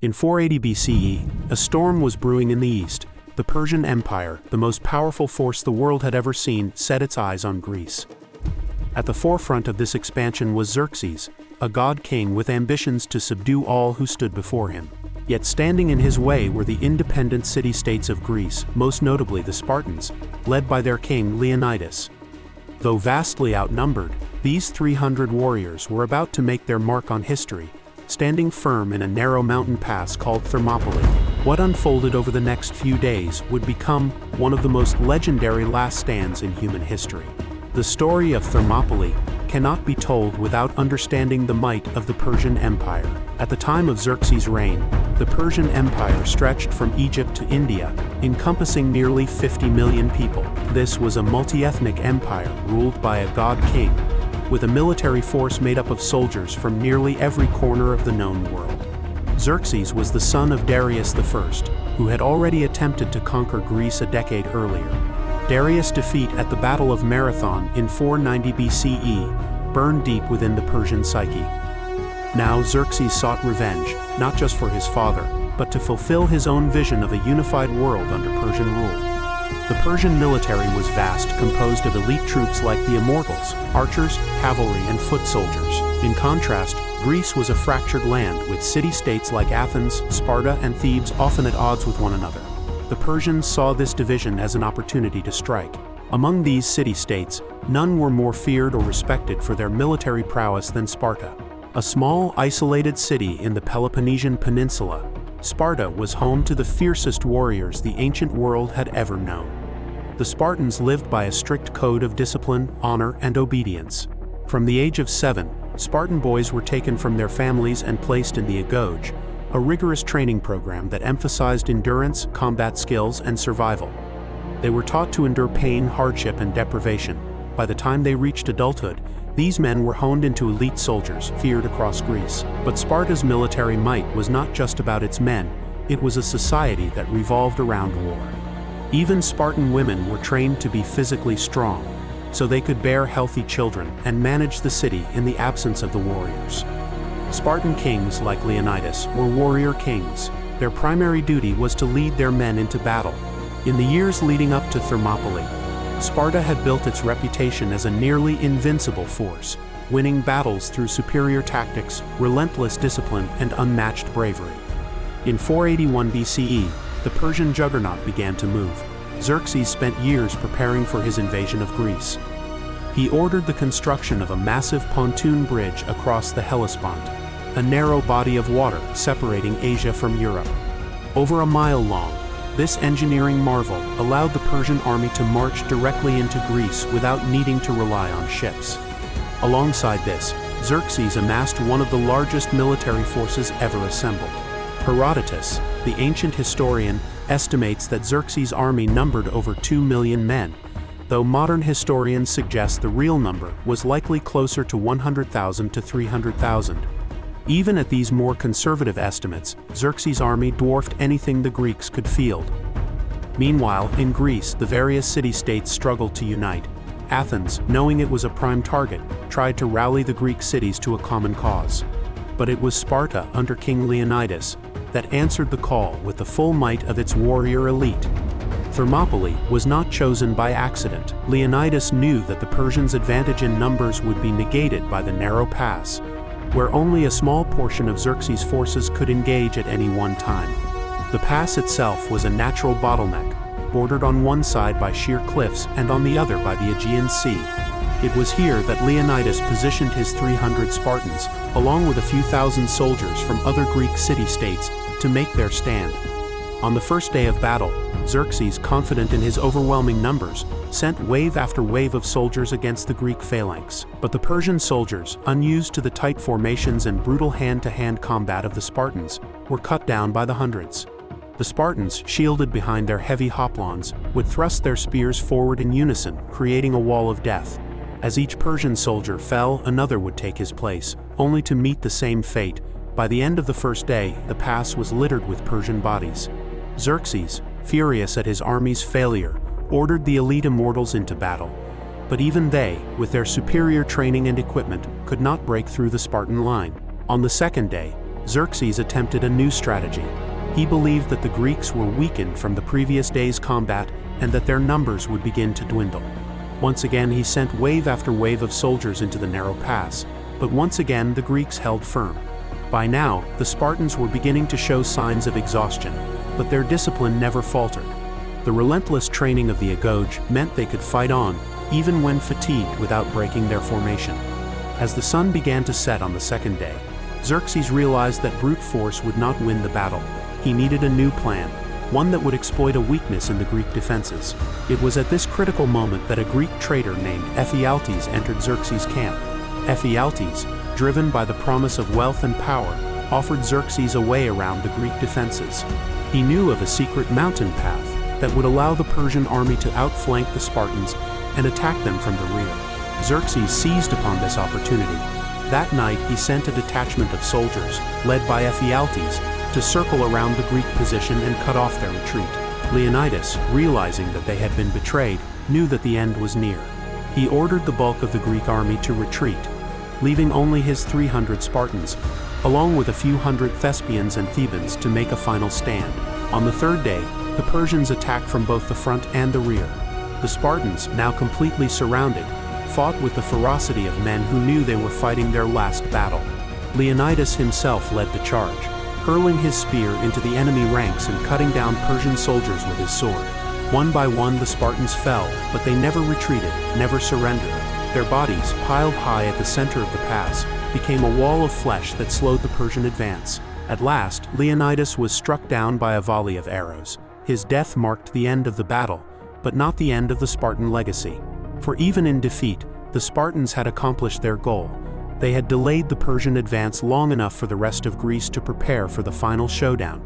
In 480 BCE, a storm was brewing in the east. The Persian Empire, the most powerful force the world had ever seen, set its eyes on Greece. At the forefront of this expansion was Xerxes, a god-king with ambitions to subdue all who stood before him. Yet standing in his way were the independent city-states of Greece, most notably the Spartans, led by their king Leonidas. Though vastly outnumbered, these 300 warriors were about to make their mark on history, standing firm in a narrow mountain pass called Thermopylae. What unfolded over the next few days would become one of the most legendary last stands in human history. The story of Thermopylae cannot be told without understanding the might of the Persian Empire. At the time of Xerxes' reign, the Persian Empire stretched from Egypt to India, encompassing nearly 50 million people. This was a multi-ethnic empire ruled by a god-king, with a military force made up of soldiers from nearly every corner of the known world. Xerxes was the son of Darius I, who had already attempted to conquer Greece a decade earlier. Darius' defeat at the Battle of Marathon in 490 BCE burned deep within the Persian psyche. Now Xerxes sought revenge, not just for his father, but to fulfill his own vision of a unified world under Persian rule. The Persian military was vast, composed of elite troops like the Immortals, archers, cavalry, and foot soldiers. In contrast, Greece was a fractured land with city-states like Athens, Sparta, and Thebes often at odds with one another. The Persians saw this division as an opportunity to strike. Among these city-states, none were more feared or respected for their military prowess than Sparta. A small, isolated city in the Peloponnesian Peninsula, Sparta was home to the fiercest warriors the ancient world had ever known. The Spartans lived by a strict code of discipline, honor, and obedience. From the age of 7, Spartan boys were taken from their families and placed in the agoge, a rigorous training program that emphasized endurance, combat skills, and survival. They were taught to endure pain, hardship, and deprivation. By the time they reached adulthood, these men were honed into elite soldiers, feared across Greece. But Sparta's military might was not just about its men, it was a society that revolved around war. Even Spartan women were trained to be physically strong, so they could bear healthy children and manage the city in the absence of the warriors. Spartan kings like Leonidas were warrior kings. Their primary duty was to lead their men into battle. In the years leading up to Thermopylae, Sparta had built its reputation as a nearly invincible force, winning battles through superior tactics, relentless discipline, and unmatched bravery. In 481 BCE, the Persian juggernaut began to move. Xerxes spent years preparing for his invasion of Greece. He ordered the construction of a massive pontoon bridge across the Hellespont, a narrow body of water separating Asia from Europe. Over a mile long, this engineering marvel allowed the Persian army to march directly into Greece without needing to rely on ships. Alongside this, Xerxes amassed one of the largest military forces ever assembled. Herodotus, the ancient historian, estimates that Xerxes' army numbered over 2 million men, though modern historians suggest the real number was likely closer to 100,000 to 300,000. Even at these more conservative estimates, Xerxes' army dwarfed anything the Greeks could field. Meanwhile, in Greece, the various city-states struggled to unite. Athens, knowing it was a prime target, tried to rally the Greek cities to a common cause. But it was Sparta, under King Leonidas, that answered the call with the full might of its warrior elite. Thermopylae was not chosen by accident. Leonidas knew that the Persians' advantage in numbers would be negated by the narrow pass, where only a small portion of Xerxes' forces could engage at any one time. The pass itself was a natural bottleneck, bordered on one side by sheer cliffs and on the other by the Aegean Sea. It was here that Leonidas positioned his 300 Spartans, along with a few thousand soldiers from other Greek city-states, to make their stand. On the first day of battle, Xerxes, confident in his overwhelming numbers, sent wave after wave of soldiers against the Greek phalanx. But the Persian soldiers, unused to the tight formations and brutal hand-to-hand combat of the Spartans, were cut down by the hundreds. The Spartans, shielded behind their heavy hoplons, would thrust their spears forward in unison, creating a wall of death. As each Persian soldier fell, another would take his place, only to meet the same fate. By the end of the first day, the pass was littered with Persian bodies. Xerxes, furious at his army's failure, ordered the elite immortals into battle. But even they, with their superior training and equipment, could not break through the Spartan line. On the second day, Xerxes attempted a new strategy. He believed that the Greeks were weakened from the previous day's combat and that their numbers would begin to dwindle. Once again, he sent wave after wave of soldiers into the narrow pass, but once again the Greeks held firm. By now, the Spartans were beginning to show signs of exhaustion, but their discipline never faltered. The relentless training of the agoge meant they could fight on, even when fatigued, without breaking their formation. As the sun began to set on the second day, Xerxes realized that brute force would not win the battle. He needed a new plan, one that would exploit a weakness in the Greek defenses. It was at this critical moment that a Greek traitor named Ephialtes entered Xerxes' camp. Ephialtes, driven by the promise of wealth and power, offered Xerxes a way around the Greek defenses. He knew of a secret mountain path that would allow the Persian army to outflank the Spartans and attack them from the rear. Xerxes seized upon this opportunity. That night he sent a detachment of soldiers, led by Ephialtes, to circle around the Greek position and cut off their retreat. Leonidas, realizing that they had been betrayed, knew that the end was near. He ordered the bulk of the Greek army to retreat, leaving only his 300 Spartans, along with a few hundred Thespians and Thebans, to make a final stand. On the third day, the Persians attacked from both the front and the rear. The Spartans, now completely surrounded, fought with the ferocity of men who knew they were fighting their last battle. Leonidas himself led the charge, hurling his spear into the enemy ranks and cutting down Persian soldiers with his sword. One by one the Spartans fell, but they never retreated, never surrendered. Their bodies, piled high at the center of the pass, became a wall of flesh that slowed the Persian advance. At last, Leonidas was struck down by a volley of arrows. His death marked the end of the battle, but not the end of the Spartan legacy. For even in defeat, the Spartans had accomplished their goal. They had delayed the Persian advance long enough for the rest of Greece to prepare for the final showdown.